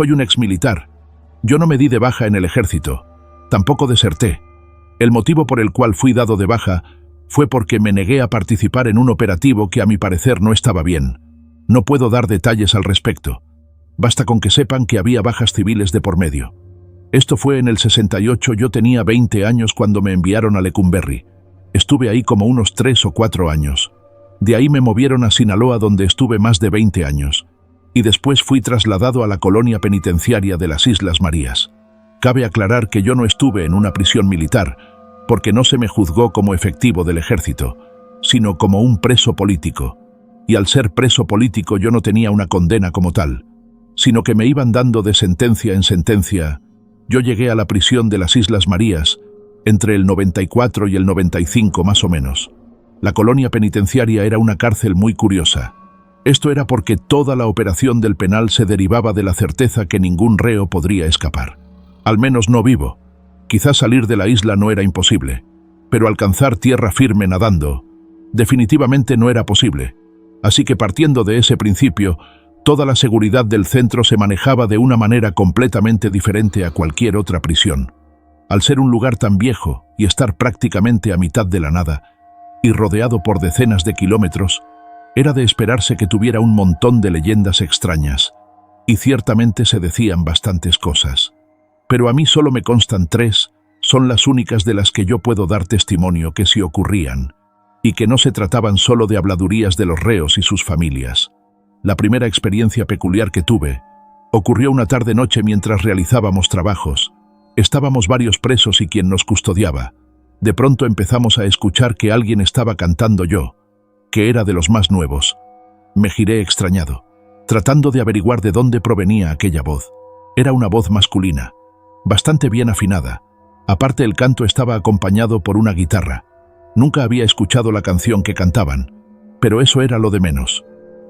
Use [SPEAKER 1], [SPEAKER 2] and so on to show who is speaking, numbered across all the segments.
[SPEAKER 1] Soy un exmilitar. Yo no me di de baja en el ejército. Tampoco deserté. El motivo por el cual fui dado de baja fue porque me negué a participar en un operativo que a mi parecer no estaba bien. No puedo dar detalles al respecto. Basta con que sepan que había bajas civiles de por medio. Esto fue en el 68, yo tenía 20 años cuando me enviaron a Lecumberri. Estuve ahí como unos 3 o 4 años. De ahí me movieron a Sinaloa, donde estuve más de 20 años. Y después fui trasladado a la colonia penitenciaria de las Islas Marías. Cabe aclarar que yo no estuve en una prisión militar, porque no se me juzgó como efectivo del ejército, sino como un preso político. Y al ser preso político yo no tenía una condena como tal, sino que me iban dando de sentencia en sentencia. Yo llegué a la prisión de las Islas Marías entre el 94 y el 95 más o menos. La colonia penitenciaria era una cárcel muy curiosa. Esto era porque toda la operación del penal se derivaba de la certeza que ningún reo podría escapar. Al menos no vivo. Quizás salir de la isla no era imposible, pero alcanzar tierra firme nadando definitivamente no era posible. Así que partiendo de ese principio, toda la seguridad del centro se manejaba de una manera completamente diferente a cualquier otra prisión. Al ser un lugar tan viejo y estar prácticamente a mitad de la nada, y rodeado por decenas de kilómetros, era de esperarse que tuviera un montón de leyendas extrañas, y ciertamente se decían bastantes cosas. Pero a mí solo me constan 3, son las únicas de las que yo puedo dar testimonio que sí ocurrían, y que no se trataban solo de habladurías de los reos y sus familias. La primera experiencia peculiar que tuve ocurrió una tarde-noche mientras realizábamos trabajos. Estábamos varios presos y quien nos custodiaba. De pronto empezamos a escuchar que alguien estaba cantando yo, que era de los más nuevos. Me giré extrañado, tratando de averiguar de dónde provenía aquella voz. Era una voz masculina, bastante bien afinada. Aparte, el canto estaba acompañado por una guitarra. Nunca había escuchado la canción que cantaban, pero eso era lo de menos.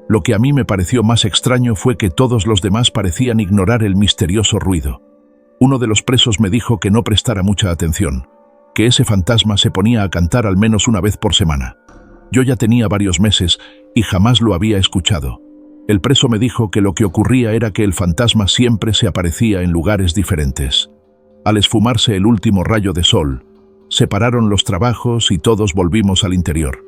[SPEAKER 1] Lo que a mí me pareció más extraño fue que todos los demás parecían ignorar el misterioso ruido. Uno de los presos me dijo que no prestara mucha atención, que ese fantasma se ponía a cantar al menos una vez por semana. Yo ya tenía varios meses y jamás lo había escuchado. El preso me dijo que lo que ocurría era que el fantasma siempre se aparecía en lugares diferentes. Al esfumarse el último rayo de sol, separaron los trabajos y todos volvimos al interior.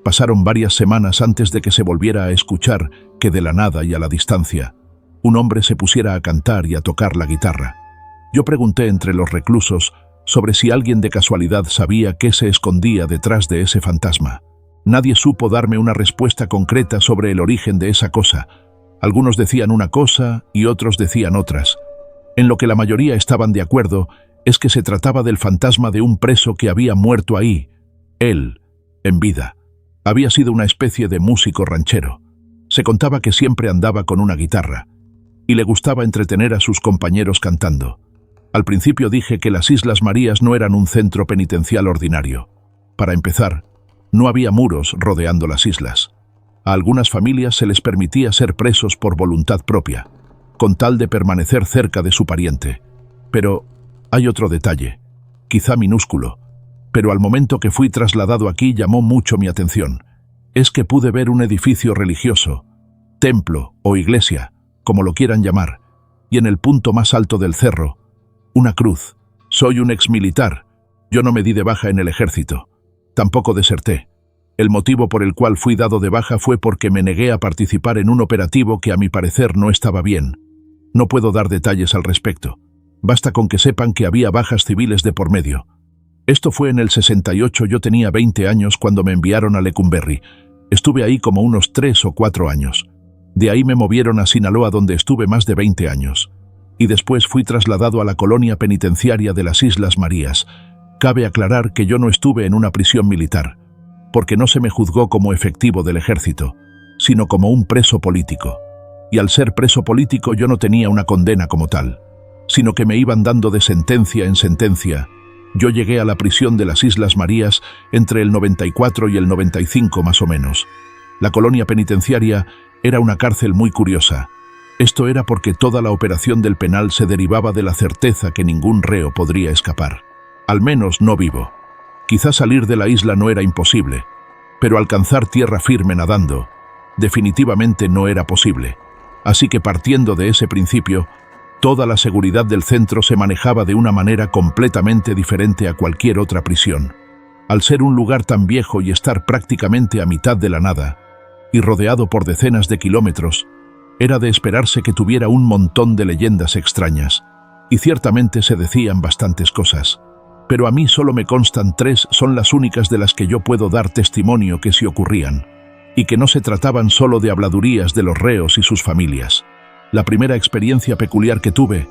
[SPEAKER 1] Pasaron varias semanas antes de que se volviera a escuchar que de la nada y a la distancia, un hombre se pusiera a cantar y a tocar la guitarra. Yo pregunté entre los reclusos sobre si alguien de casualidad sabía qué se escondía detrás de ese fantasma. Nadie supo darme una respuesta concreta sobre el origen de esa cosa. Algunos decían una cosa y otros decían otras. En lo que la mayoría estaban de acuerdo es que se trataba del fantasma de un preso que había muerto ahí. Él, en vida, había sido una especie de músico ranchero. Se contaba que siempre andaba con una guitarra y le gustaba entretener a sus compañeros cantando. Al principio dije que las Islas Marías no eran un centro penitencial ordinario. Para empezar, no había muros rodeando las islas. A algunas familias se les permitía ser presos por voluntad propia, con tal de permanecer cerca de su pariente. Pero hay otro detalle, quizá minúsculo, pero al momento que fui trasladado aquí llamó mucho mi atención. Es que pude ver un edificio religioso, templo o iglesia, como lo quieran llamar, y en el punto más alto del cerro, una cruz. Soy un exmilitar. Yo no me di de baja en el ejército. Tampoco deserté. El motivo por el cual fui dado de baja fue porque me negué a participar en un operativo que a mi parecer no estaba bien. No puedo dar detalles al respecto. Basta con que sepan que había bajas civiles de por medio. Esto fue en el 68, yo tenía 20 años cuando me enviaron a Lecumberri. Estuve ahí como unos 3 o 4 años. De ahí me movieron a Sinaloa, donde estuve más de 20 años. Y después fui trasladado a la colonia penitenciaria de las Islas Marías. Cabe aclarar que yo no estuve en una prisión militar, porque no se me juzgó como efectivo del ejército, sino como un preso político. Y al ser preso político yo no tenía una condena como tal, sino que me iban dando de sentencia en sentencia. Yo llegué a la prisión de las Islas Marías entre el 94 y el 95 más o menos. La colonia penitenciaria era una cárcel muy curiosa. Esto era porque toda la operación del penal se derivaba de la certeza que ningún reo podría escapar. Al menos no vivo. Quizás salir de la isla no era imposible, pero alcanzar tierra firme nadando definitivamente no era posible. Así que partiendo de ese principio, Toda la seguridad del centro se manejaba de una manera completamente diferente a cualquier otra prisión. Al ser un lugar tan viejo y estar prácticamente a mitad de la nada, y rodeado por decenas de kilómetros, era de esperarse que tuviera un montón de leyendas extrañas, y ciertamente se decían bastantes cosas. Pero a mí solo me constan 3, son las únicas de las que yo puedo dar testimonio que sí ocurrían, y que no se trataban solo de habladurías de los reos y sus familias. La primera experiencia peculiar que tuve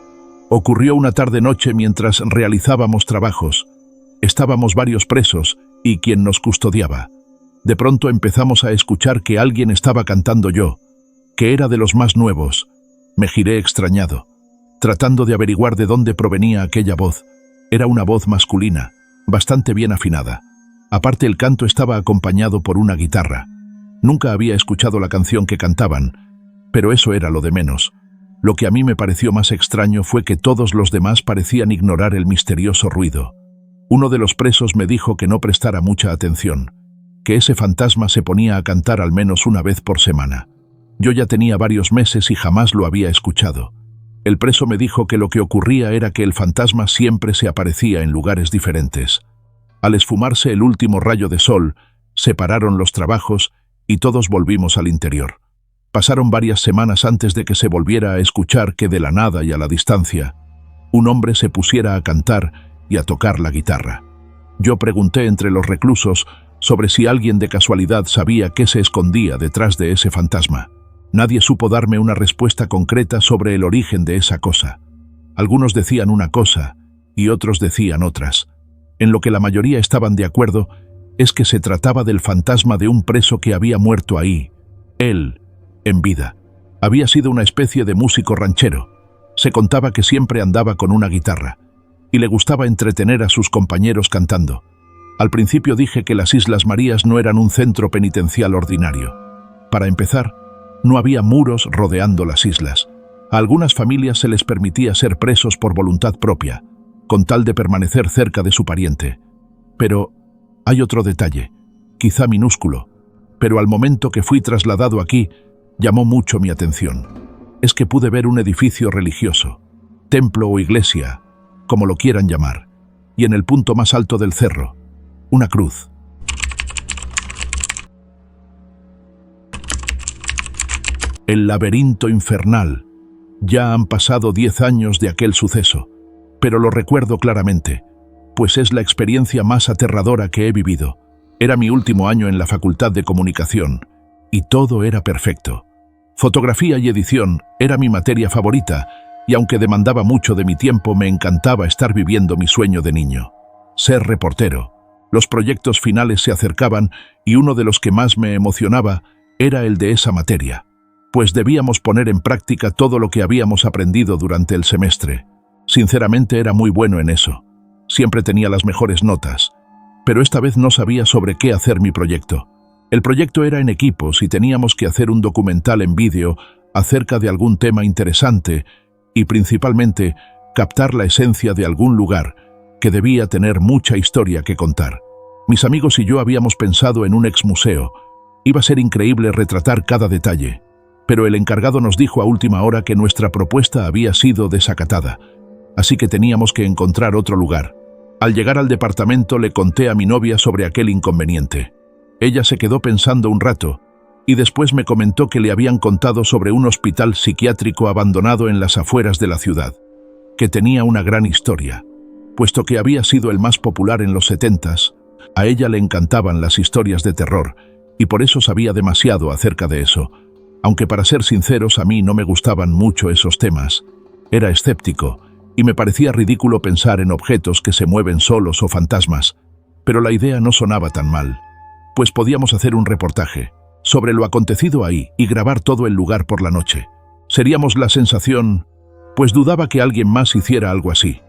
[SPEAKER 1] ocurrió una tarde-noche mientras realizábamos trabajos. Estábamos varios presos y quien nos custodiaba. De pronto empezamos a escuchar que alguien estaba cantando yo, que era de los más nuevos. Me giré extrañado, tratando de averiguar de dónde provenía aquella voz. Era una voz masculina, bastante bien afinada. Aparte, el canto estaba acompañado por una guitarra. Nunca había escuchado la canción que cantaban, pero eso era lo de menos. Lo que a mí me pareció más extraño fue que todos los demás parecían ignorar el misterioso ruido. Uno de los presos me dijo que no prestara mucha atención, que ese fantasma se ponía a cantar al menos una vez por semana. Yo ya tenía varios meses y jamás lo había escuchado. El preso me dijo que lo que ocurría era que el fantasma siempre se aparecía en lugares diferentes. Al esfumarse el último rayo de sol, se pararon los trabajos y todos volvimos al interior. Pasaron varias semanas antes de que se volviera a escuchar que de la nada y a la distancia, un hombre se pusiera a cantar y a tocar la guitarra. Yo pregunté entre los reclusos sobre si alguien de casualidad sabía qué se escondía detrás de ese fantasma. Nadie supo darme una respuesta concreta sobre el origen de esa cosa. Algunos decían una cosa y otros decían otras. En lo que la mayoría estaban de acuerdo es que se trataba del fantasma de un preso que había muerto ahí. Él, en vida, había sido una especie de músico ranchero. Se contaba que siempre andaba con una guitarra y le gustaba entretener a sus compañeros cantando. Al principio dije que las Islas Marías no eran un centro penitencial ordinario. Para empezar, no había muros rodeando las islas. A algunas familias se les permitía ser presos por voluntad propia, con tal de permanecer cerca de su pariente. Pero hay otro detalle, quizá minúsculo, pero al momento que fui trasladado aquí, llamó mucho mi atención. Es que pude ver un edificio religioso, templo o iglesia, como lo quieran llamar, y en el punto más alto del cerro, una cruz. El laberinto infernal. Ya han pasado 10 años de aquel suceso, pero lo recuerdo claramente, pues es la experiencia más aterradora que he vivido. Era mi último año en la Facultad de Comunicación, y todo era perfecto. Fotografía y edición era mi materia favorita, y aunque demandaba mucho de mi tiempo, me encantaba estar viviendo mi sueño de niño. Ser reportero. Los proyectos finales se acercaban y uno de los que más me emocionaba era el de esa materia, pues debíamos poner en práctica todo lo que habíamos aprendido durante el semestre. Sinceramente era muy bueno en eso. Siempre tenía las mejores notas, pero esta vez no sabía sobre qué hacer mi proyecto. El proyecto era en equipos y teníamos que hacer un documental en vídeo acerca de algún tema interesante y principalmente captar la esencia de algún lugar que debía tener mucha historia que contar. Mis amigos y yo habíamos pensado en un exmuseo. Iba a ser increíble retratar cada detalle, pero el encargado nos dijo a última hora que nuestra propuesta había sido desacatada, así que teníamos que encontrar otro lugar. Al llegar al departamento le conté a mi novia sobre aquel inconveniente. Ella se quedó pensando un rato y después me comentó que le habían contado sobre un hospital psiquiátrico abandonado en las afueras de la ciudad, que tenía una gran historia. Puesto que había sido el más popular en los 70s, a ella le encantaban las historias de terror y por eso sabía demasiado acerca de eso. Aunque para ser sinceros a mí no me gustaban mucho esos temas. Era escéptico y me parecía ridículo pensar en objetos que se mueven solos o fantasmas, pero la idea no sonaba tan mal, pues podíamos hacer un reportaje sobre lo acontecido ahí y grabar todo el lugar por la noche. Seríamos la sensación, pues dudaba que alguien más hiciera algo así.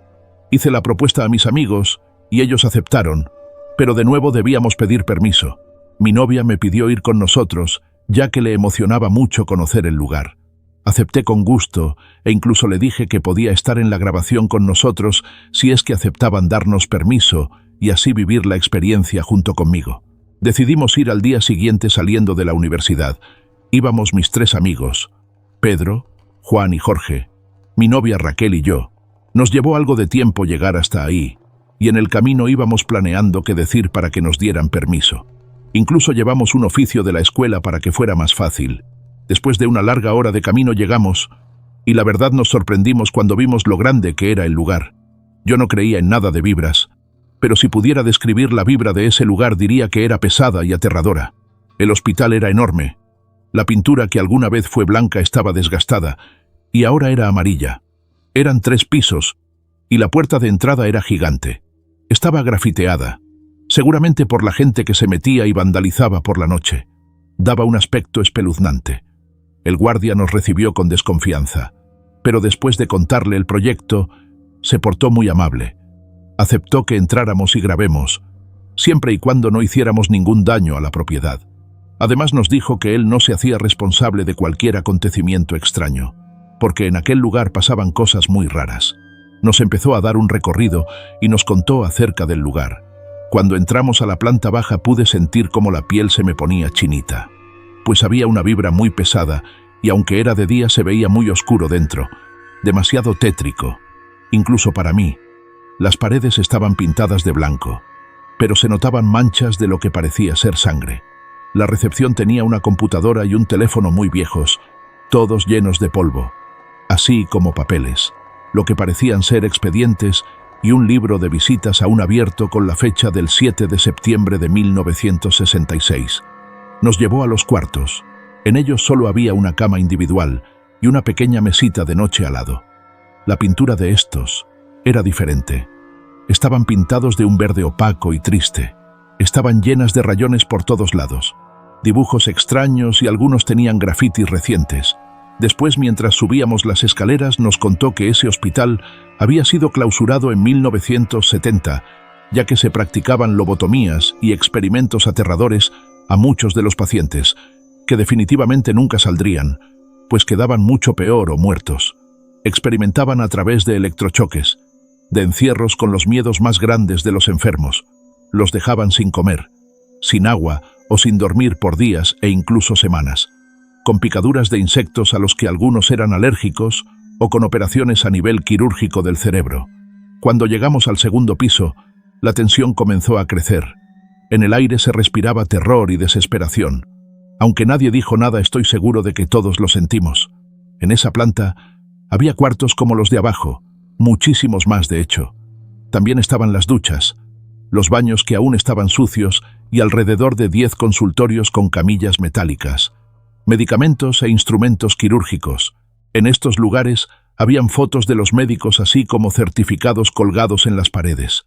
[SPEAKER 1] Hice la propuesta a mis amigos y ellos aceptaron, pero de nuevo debíamos pedir permiso. Mi novia me pidió ir con nosotros, ya que le emocionaba mucho conocer el lugar. Acepté con gusto e incluso le dije que podía estar en la grabación con nosotros si es que aceptaban darnos permiso y así vivir la experiencia junto conmigo. Decidimos ir al día siguiente saliendo de la universidad. Íbamos mis 3 amigos, Pedro, Juan y Jorge. Mi novia Raquel y yo. Nos llevó algo de tiempo llegar hasta ahí, y en el camino íbamos planeando qué decir para que nos dieran permiso. Incluso llevamos un oficio de la escuela para que fuera más fácil. Después de una larga hora de camino llegamos, y la verdad nos sorprendimos cuando vimos lo grande que era el lugar. Yo no creía en nada de vibras, pero si pudiera describir la vibra de ese lugar diría que era pesada y aterradora. El hospital era enorme. La pintura que alguna vez fue blanca estaba desgastada, y ahora era amarilla. Eran 3 pisos, y la puerta de entrada era gigante. Estaba grafiteada, seguramente por la gente que se metía y vandalizaba por la noche. Daba un aspecto espeluznante. El guardia nos recibió con desconfianza, pero después de contarle el proyecto, se portó muy amable. Aceptó que entráramos y grabemos, siempre y cuando no hiciéramos ningún daño a la propiedad. Además nos dijo que él no se hacía responsable de cualquier acontecimiento extraño, porque en aquel lugar pasaban cosas muy raras. Nos empezó a dar un recorrido y nos contó acerca del lugar. Cuando entramos a la planta baja pude sentir cómo la piel se me ponía chinita, pues había una vibra muy pesada y aunque era de día se veía muy oscuro dentro, demasiado tétrico, incluso para mí. Las paredes estaban pintadas de blanco, pero se notaban manchas de lo que parecía ser sangre. La recepción tenía una computadora y un teléfono muy viejos, todos llenos de polvo, así como papeles, lo que parecían ser expedientes y un libro de visitas aún abierto con la fecha del 7 de septiembre de 1966. Nos llevó a los cuartos. En ellos solo había una cama individual y una pequeña mesita de noche al lado. La pintura de estos era diferente. Estaban pintados de un verde opaco y triste. Estaban llenas de rayones por todos lados, dibujos extraños y algunos tenían grafitis recientes. Después, mientras subíamos las escaleras, nos contó que ese hospital había sido clausurado en 1970, ya que se practicaban lobotomías y experimentos aterradores a muchos de los pacientes, que definitivamente nunca saldrían, pues quedaban mucho peor o muertos. Experimentaban a través de electrochoques, de encierros con los miedos más grandes de los enfermos. Los dejaban sin comer, sin agua o sin dormir por días e incluso semanas, con picaduras de insectos a los que algunos eran alérgicos o con operaciones a nivel quirúrgico del cerebro. Cuando llegamos al segundo piso, la tensión comenzó a crecer. En el aire se respiraba terror y desesperación. Aunque nadie dijo nada, estoy seguro de que todos lo sentimos. En esa planta había cuartos como los de abajo, muchísimos más de hecho. También estaban las duchas, los baños que aún estaban sucios y alrededor de 10 consultorios con camillas metálicas, medicamentos e instrumentos quirúrgicos. En estos lugares habían fotos de los médicos así como certificados colgados en las paredes.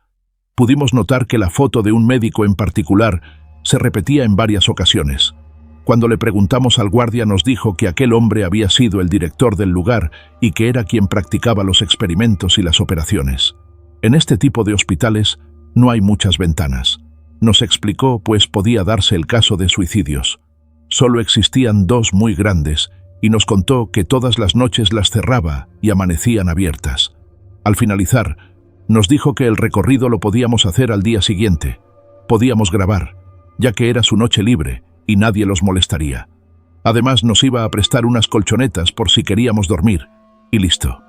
[SPEAKER 1] Pudimos notar que la foto de un médico en particular se repetía en varias ocasiones. Cuando le preguntamos al guardia nos dijo que aquel hombre había sido el director del lugar y que era quien practicaba los experimentos y las operaciones. En este tipo de hospitales no hay muchas ventanas. Nos explicó, pues podía darse el caso de suicidios. Solo existían 2 muy grandes y nos contó que todas las noches las cerraba y amanecían abiertas. Al finalizar, nos dijo que el recorrido lo podíamos hacer al día siguiente. Podíamos grabar, ya que era su noche libre y nadie los molestaría. Además nos iba a prestar unas colchonetas por si queríamos dormir. Y listo.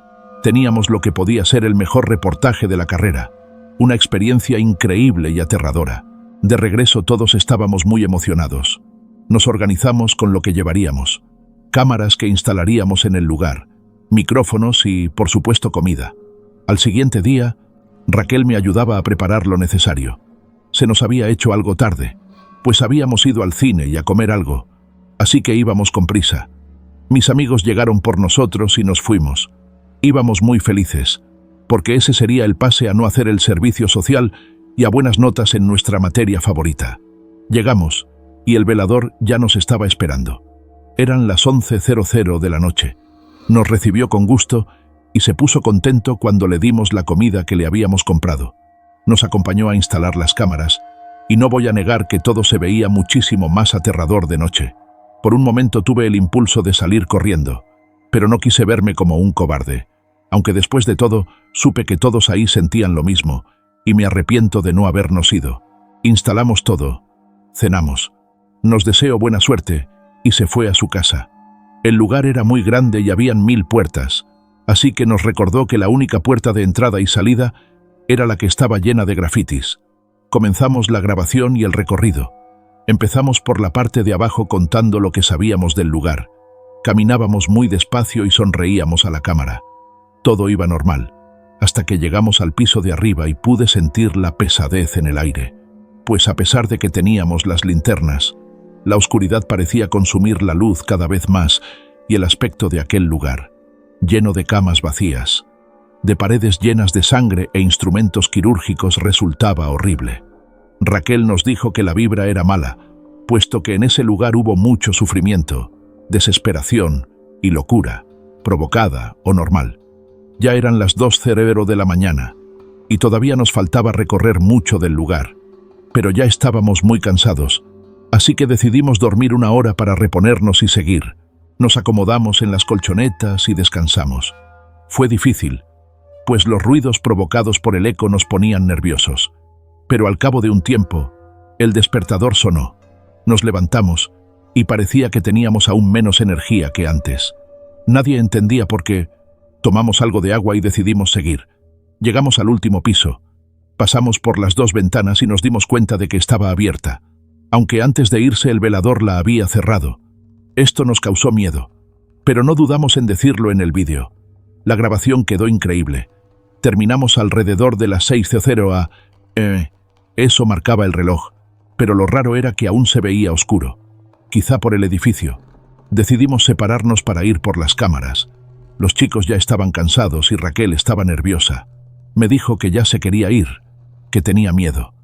[SPEAKER 1] Teníamos lo que podía ser el mejor reportaje de la carrera. Una experiencia increíble y aterradora. De regreso todos estábamos muy emocionados. Nos organizamos con lo que llevaríamos. Cámaras que instalaríamos en el lugar, micrófonos y, por supuesto, comida. Al siguiente día, Raquel me ayudaba a preparar lo necesario. Se nos había hecho algo tarde, pues habíamos ido al cine y a comer algo, así que íbamos con prisa. Mis amigos llegaron por nosotros y nos fuimos. Íbamos muy felices, porque ese sería el pase a no hacer el servicio social y a buenas notas en nuestra materia favorita. Llegamos, y el velador ya nos estaba esperando. Eran las 11:00 de la noche. Nos recibió con gusto y se puso contento cuando le dimos la comida que le habíamos comprado. Nos acompañó a instalar las cámaras, y no voy a negar que todo se veía muchísimo más aterrador de noche. Por un momento tuve el impulso de salir corriendo, pero no quise verme como un cobarde, aunque después de todo supe que todos ahí sentían lo mismo, y me arrepiento de no habernos ido. Instalamos todo, cenamos. Nos deseo buena suerte, y se fue a su casa. El lugar era muy grande y habían 1000 puertas, así que nos recordó que la única puerta de entrada y salida era la que estaba llena de grafitis. Comenzamos la grabación y el recorrido. Empezamos por la parte de abajo contando lo que sabíamos del lugar. Caminábamos muy despacio y sonreíamos a la cámara. Todo iba normal, hasta que llegamos al piso de arriba y pude sentir la pesadez en el aire. Pues a pesar de que teníamos las linternas, la oscuridad parecía consumir la luz cada vez más y el aspecto de aquel lugar, lleno de camas vacías, de paredes llenas de sangre e instrumentos quirúrgicos, resultaba horrible. Raquel nos dijo que la vibra era mala, puesto que en ese lugar hubo mucho sufrimiento, desesperación y locura, provocada o normal. Ya eran las 2:00 de la mañana y todavía nos faltaba recorrer mucho del lugar, pero ya estábamos muy cansados, así que decidimos dormir una hora para reponernos y seguir. Nos acomodamos en las colchonetas y descansamos. Fue difícil, pues los ruidos provocados por el eco nos ponían nerviosos. Pero al cabo de un tiempo, el despertador sonó. Nos levantamos y parecía que teníamos aún menos energía que antes. Nadie entendía por qué. Tomamos algo de agua y decidimos seguir. Llegamos al último piso. Pasamos por las 2 ventanas y nos dimos cuenta de que estaba abierta, aunque antes de irse el velador la había cerrado. Esto nos causó miedo, pero no dudamos en decirlo en el vídeo. La grabación quedó increíble. Terminamos alrededor de las 6:00 a... Eso marcaba el reloj, pero lo raro era que aún se veía oscuro. Quizá por el edificio. Decidimos separarnos para ir por las cámaras. Los chicos ya estaban cansados y Raquel estaba nerviosa. Me dijo que ya se quería ir, que tenía miedo,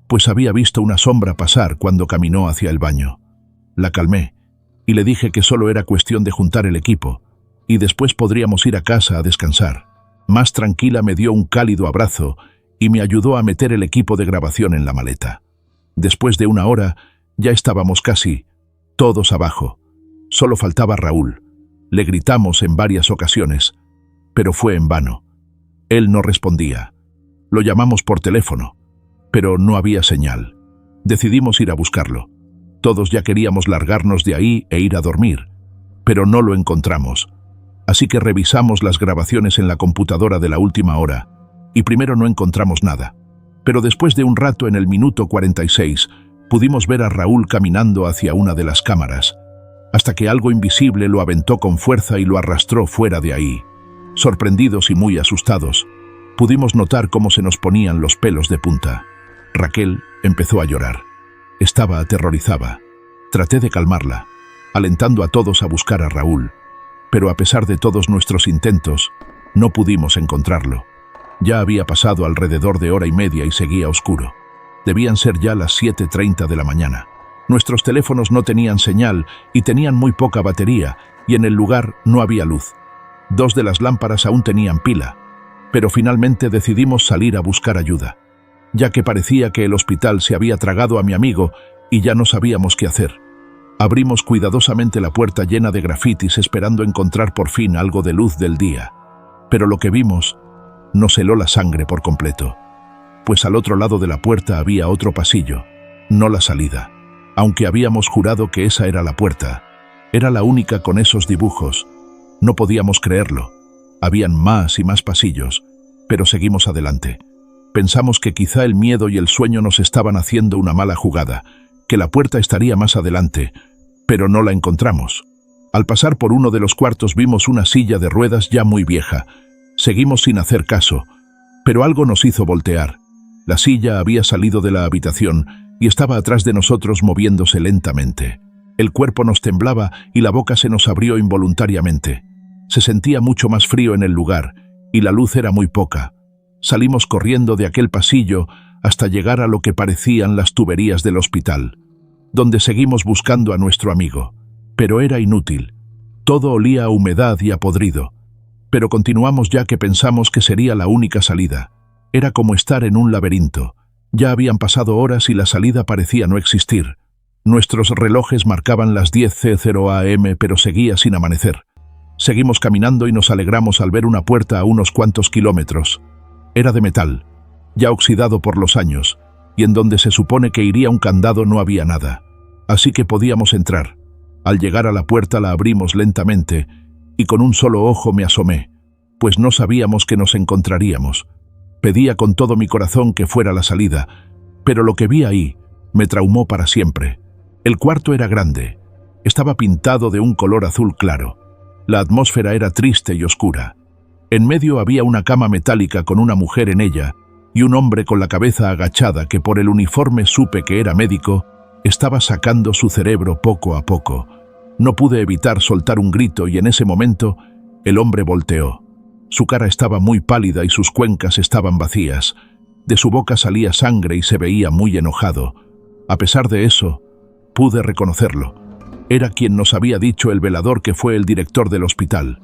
[SPEAKER 1] pues había visto una sombra pasar cuando caminó hacia el baño. La calmé y le dije que solo era cuestión de juntar el equipo y después podríamos ir a casa a descansar. Más tranquila me dio un cálido abrazo y me ayudó a meter el equipo de grabación en la maleta. Después de una hora, ya estábamos casi todos abajo. Solo faltaba Raúl. Le gritamos en varias ocasiones, pero fue en vano. Él no respondía. Lo llamamos por teléfono, pero no había señal. Decidimos ir a buscarlo. Todos ya queríamos largarnos de ahí e ir a dormir, pero no lo encontramos. Así que revisamos las grabaciones en la computadora de la última hora, y primero no encontramos nada. Pero después de un rato, en el minuto 46, pudimos ver a Raúl caminando hacia una de las cámaras, hasta que algo invisible lo aventó con fuerza y lo arrastró fuera de ahí. Sorprendidos y muy asustados, pudimos notar cómo se nos ponían los pelos de punta. Raquel empezó a llorar. Estaba aterrorizada. Traté de calmarla, alentando a todos a buscar a Raúl, pero a pesar de todos nuestros intentos, no pudimos encontrarlo. Ya había pasado alrededor de 1:30 y seguía oscuro. Debían ser ya las 7:30 de la mañana. Nuestros teléfonos no tenían señal y tenían muy poca batería, y en el lugar no había luz. 2 de las lámparas aún tenían pila, pero finalmente decidimos salir a buscar ayuda, ya que parecía que el hospital se había tragado a mi amigo y ya no sabíamos qué hacer. Abrimos cuidadosamente la puerta llena de grafitis esperando encontrar por fin algo de luz del día, pero lo que vimos nos heló la sangre por completo, pues al otro lado de la puerta había otro pasillo, no la salida. Aunque habíamos jurado que esa era la puerta, era la única con esos dibujos. No podíamos creerlo. Habían más y más pasillos, pero seguimos adelante. Pensamos que quizá el miedo y el sueño nos estaban haciendo una mala jugada, que la puerta estaría más adelante, pero no la encontramos. Al pasar por uno de los cuartos vimos una silla de ruedas ya muy vieja. Seguimos sin hacer caso, pero algo nos hizo voltear. La silla había salido de la habitación y estaba atrás de nosotros moviéndose lentamente. El cuerpo nos temblaba y la boca se nos abrió involuntariamente. Se sentía mucho más frío en el lugar y la luz era muy poca. Salimos corriendo de aquel pasillo hasta llegar a lo que parecían las tuberías del hospital, donde seguimos buscando a nuestro amigo. Pero era inútil. Todo olía a humedad y a podrido. Pero continuamos ya que pensamos que sería la única salida. Era como estar en un laberinto. Ya habían pasado horas y la salida parecía no existir. Nuestros relojes marcaban las 10:00 am, pero seguía sin amanecer. Seguimos caminando y nos alegramos al ver una puerta a unos cuantos kilómetros. Era de metal, ya oxidado por los años, y en donde se supone que iría un candado no había nada. Así que podíamos entrar. Al llegar a la puerta la abrimos lentamente, y con un solo ojo me asomé. pues no sabíamos que nos encontraríamos. Pedía con todo mi corazón que fuera la salida, pero lo que vi ahí me traumó para siempre. El cuarto era grande. Estaba pintado de un color azul claro. La atmósfera era triste y oscura. En medio había una cama metálica con una mujer en ella y un hombre con la cabeza agachada que por el uniforme supe que era médico, estaba sacando su cerebro poco a poco. No pude evitar soltar un grito y en ese momento el hombre volteó. Su cara estaba muy pálida y sus cuencas estaban vacías. De su boca salía sangre y se veía muy enojado. A pesar de eso, pude reconocerlo. Era quien nos había dicho el velador que fue el director del hospital.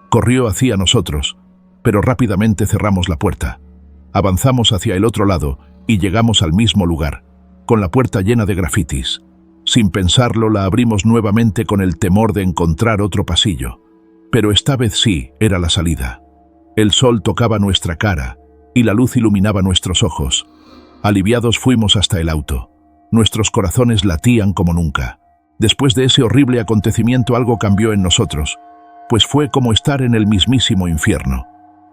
[SPEAKER 1] Corrió hacia nosotros, pero rápidamente cerramos la puerta. Avanzamos hacia el otro lado y llegamos al mismo lugar, con la puerta llena de grafitis. Sin pensarlo, la abrimos nuevamente con el temor de encontrar otro pasillo. Pero esta vez sí, era la salida. El sol tocaba nuestra cara y la luz iluminaba nuestros ojos. Aliviados fuimos hasta el auto. Nuestros corazones latían como nunca. Después de ese horrible acontecimiento algo cambió en nosotros, pues fue como estar en el mismísimo infierno.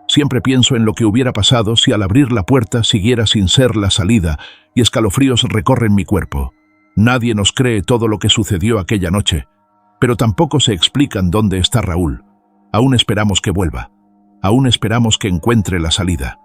[SPEAKER 1] Siempre pienso en lo que hubiera pasado si al abrir la puerta siguiera sin ser la salida y escalofríos recorren mi cuerpo. Nadie nos cree todo lo que sucedió aquella noche, pero tampoco se explican dónde está Raúl. Aún esperamos que vuelva. Aún esperamos que encuentre la salida.